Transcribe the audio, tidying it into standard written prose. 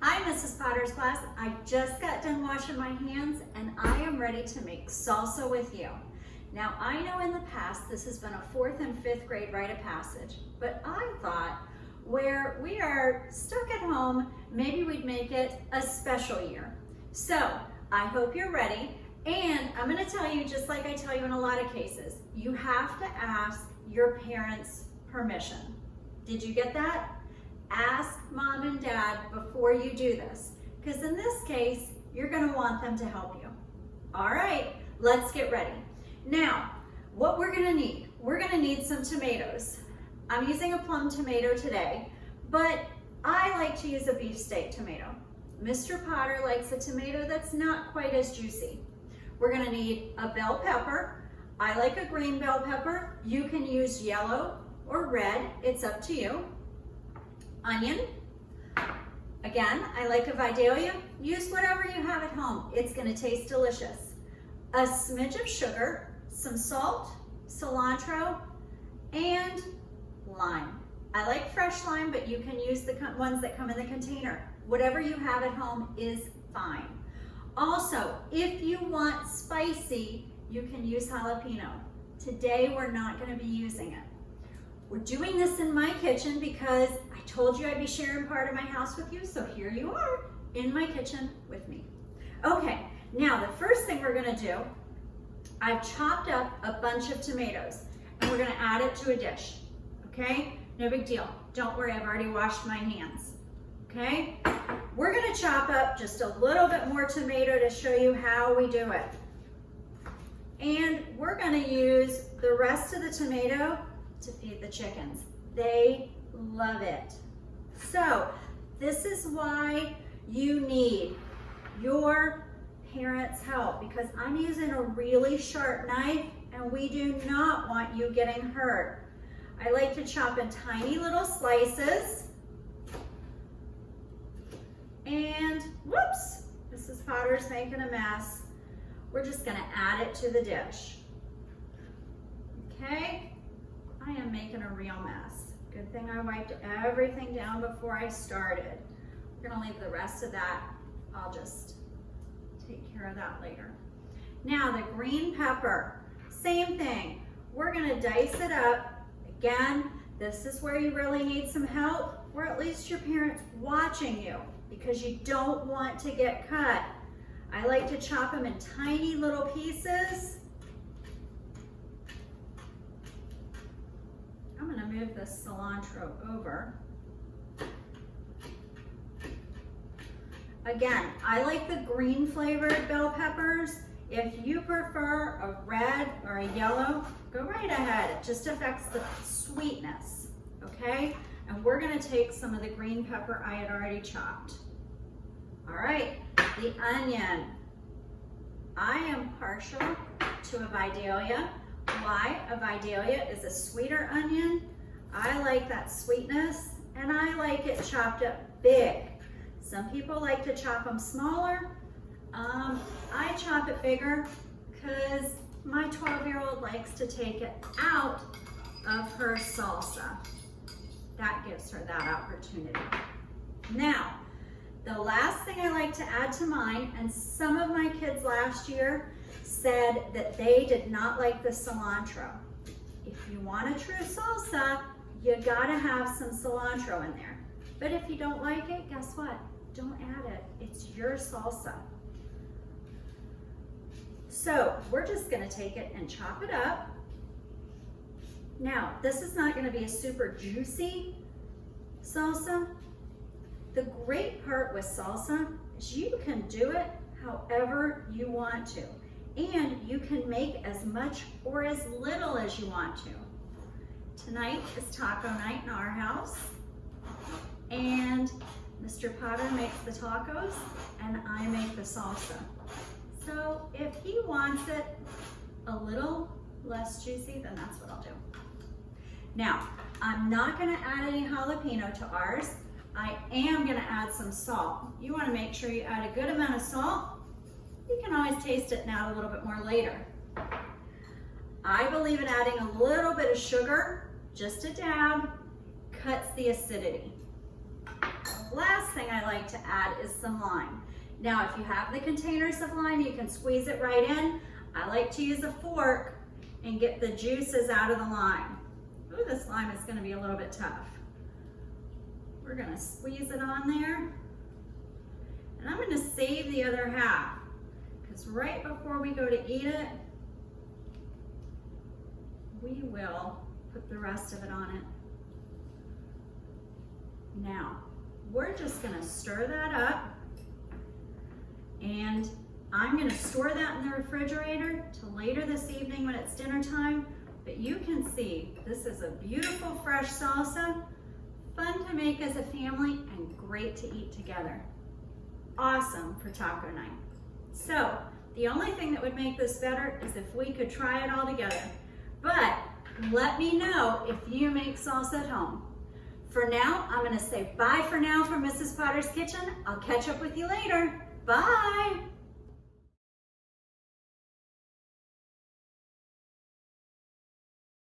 Hi, Mrs. Potter's class. I just got done washing my hands and I am ready to make salsa with you. Now, I know in the past this has been a 4th and 5th grade rite of passage, but I thought where we are stuck at home, maybe we'd make it a special year. So, I hope you're ready, and I'm gonna tell you, just like I tell you in a lot of cases, you have to ask your parents' permission. Did you get that? Ask mom and dad before you do this, because in this case, you're gonna want them to help you. All right, let's get ready. Now, what we're gonna need some tomatoes. I'm using a plum tomato today, but I like to use a beefsteak tomato. Mr. Potter likes a tomato that's not quite as juicy. We're gonna need a bell pepper. I like a green bell pepper. You can use yellow or red, it's up to you. Onion. Again, I like a Vidalia. Use whatever you have at home. It's gonna taste delicious. A smidge of sugar, some salt, cilantro, and lime. I like fresh lime, but you can use the ones that come in the container. Whatever you have at home is fine. Also, if you want spicy, you can use jalapeno. Today, we're not gonna be using it. We're doing this in my kitchen because I told you I'd be sharing part of my house with you, so here you are in my kitchen with me. Okay, now the first thing we're gonna do, I've chopped up a bunch of tomatoes and we're gonna add it to a dish, okay? No big deal, don't worry, I've already washed my hands, okay? We're gonna chop up just a little bit more tomato to show you how we do it. And we're gonna use the rest of the tomato to feed the chickens. They love it. So this is why you need your parents' help, because I'm using a really sharp knife and we do not want you getting hurt. I like to chop in tiny little slices. And whoops, Mrs. Potter's making a mess. We're just gonna add it to the dish. Okay? I am making a real mess. Good thing I wiped everything down before I started. We're gonna leave the rest of that. I'll just take care of that later. Now the green pepper, same thing. We're gonna dice it up. Again, this is where you really need some help, or at least your parents watching you, because you don't want to get cut. I like to chop them in tiny little pieces. I'm gonna move the cilantro over. Again, I like the green flavored bell peppers. If you prefer a red or a yellow, go right ahead. It just affects the sweetness, okay? And we're gonna take some of the green pepper I had already chopped. All right, the onion. I am partial to a Vidalia. Why? A Vidalia is a sweeter onion. I like that sweetness, and I like it chopped up big. Some people like to chop them smaller. I chop it bigger because my 12-year-old likes to take it out of her salsa. That gives her that opportunity. Now, the last thing I like to add to mine, and some of my kids last year said that they did not like the cilantro. If you want a true salsa, you gotta have some cilantro in there. But if you don't like it, guess what? Don't add it. It's your salsa. So we're just gonna take it and chop it up. Now, this is not gonna be a super juicy salsa. The great part with salsa is you can do it however you want to. And you can make as much or as little as you want to. Tonight is taco night in our house. And Mr. Potter makes the tacos and I make the salsa. So if he wants it a little less juicy, then that's what I'll do. Now, I'm not gonna add any jalapeno to ours. I am gonna add some salt. You wanna make sure you add a good amount of salt. You can always taste it and add a little bit more later. I believe in adding a little bit of sugar, just a dab, cuts the acidity. last thing I like to add is some lime. Now, if you have the containers of lime, you can squeeze it right in. I like to use a fork and get the juices out of the lime. Ooh, this lime is gonna be a little bit tough. We're gonna squeeze it on there. And I'm gonna save the other half, because right before we go to eat it, we will put the rest of it on it. Now, we're just gonna stir that up, and I'm gonna store that in the refrigerator till later this evening when it's dinner time. But you can see, this is a beautiful fresh salsa, fun to make as a family and great to eat together. Awesome for taco night. So, the only thing that would make this better is if we could try it all together. But let me know if you make salsa at home. For now, I'm gonna say bye for now from Mrs. Potter's Kitchen. I'll catch up with you later. Bye.